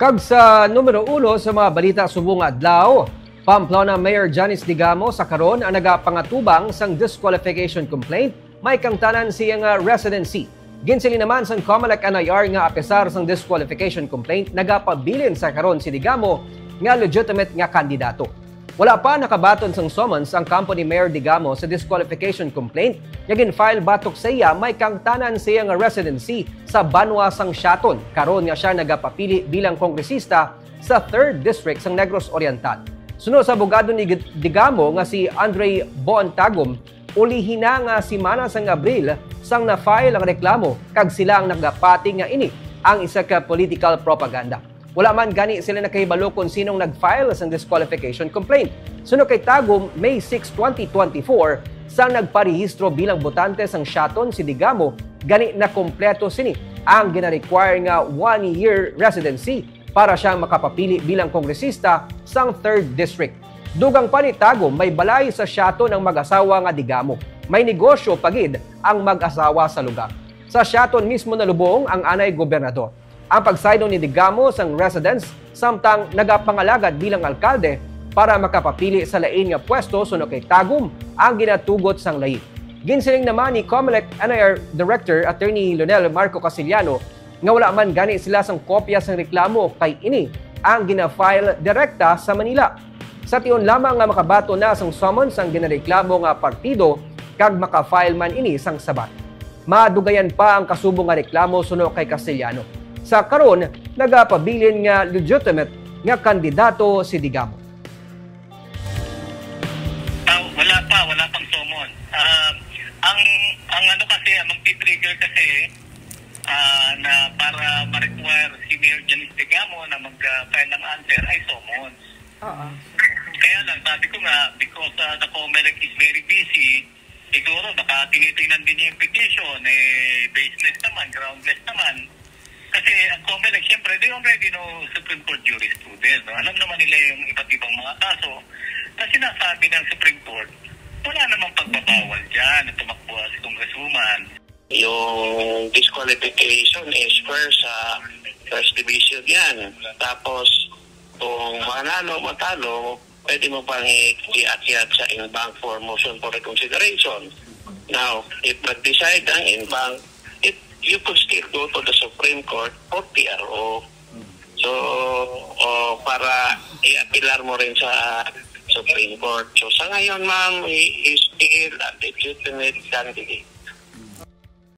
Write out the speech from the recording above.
Kag sa numero 1 sa mga balita subong adlaw, Pamplona Mayor Janice Digamo sa karon ang nagapangatubang sang disqualification complaint may kangtanan siyang residency. Ginsili naman sang COMELEC NIR nga apesar sang disqualification complaint nagapabilin sa karon si Digamo nga legitimate nga kandidato. Wala pa nakabaton sang summons ang kampo ni Mayor Digamo sa disqualification complaint nga gin-file batok sa iya may kangtanan siya nga residency sa Banwa sang Siaton. Karon nga siya nagapapili bilang kongresista sa 3rd District sang Negros Oriental. Sunod sa abogado ni Digamo nga si Andre Boantagum, ulihina nga simana sang Abril sang na-file ang reklamo kag sila ang nagapati nga ini ang isa ka political propaganda. Wala man gani sila nakahibalo kung sinong nag-file sa disqualification complaint. Sunod kay Tagum, May 6, 2024, sang nagparehistro bilang botante sang Siaton si Digamo, gani na kompleto sini ang gina-require nga 1-year residency para siyang makapapili bilang kongresista sang 3rd District. Dugang pa ni Tagum, may balay sa Siaton ang mag-asawa nga Digamo. May negosyo pagid ang mag-asawa sa lugar. Sa Siaton mismo nalubong ang anay gobernador. Ang pagsaylo ni Digamo sang residence samtang nagapangalagad bilang alkalde para makapapili sa lain nga pwesto sunod kay Tagum ang ginatugot sang lain. Ginsiling naman ni COMELEC NIR Director Attorney Leonel Marco Casiliano nga wala man gani sila sang kopya sang reklamo kay ini ang gina-file direkta sa Manila. Sa tion lamang nga makabato na sang summons ang ginareklamo nga partido kag maka-file man ini sang sabat. Madugayan pa ang kasubong nga reklamo sunod kay Casiliano. Sa karon, nagapabilin nga legitimate nga kandidato si Digamo. Wala pang summon. Ang ano kasi, ang magti-trigger kasi na para ma-require si Mayor Janice Digamo na mag-file ng answer ay summon. Kaya lang, sabi ko nga, because the COMELEC is very busy, siguro baka tinitingnan din yung petition, baseless naman, groundless naman. Kasi ang COMELEC, siyempre, they already know Supreme Court jurisprudence. No? Alam naman nila yung iba't ibang mga kaso na sinasabi ng Supreme Court, wala namang pagbabawal dyan na tumakbo si Congresswoman. Yung disqualification is first sa first division yan. Tapos, kung manalo, matalo, pwede mo pang i-akyat sa in-bank for motion for reconsideration. Now, if mag-decide ang in-bank, you could still go to the Supreme Court or PRO. So, para i-apilar mo rin sa Supreme Court. So, sa ngayon, ma'am, he is still a legitimate candidate.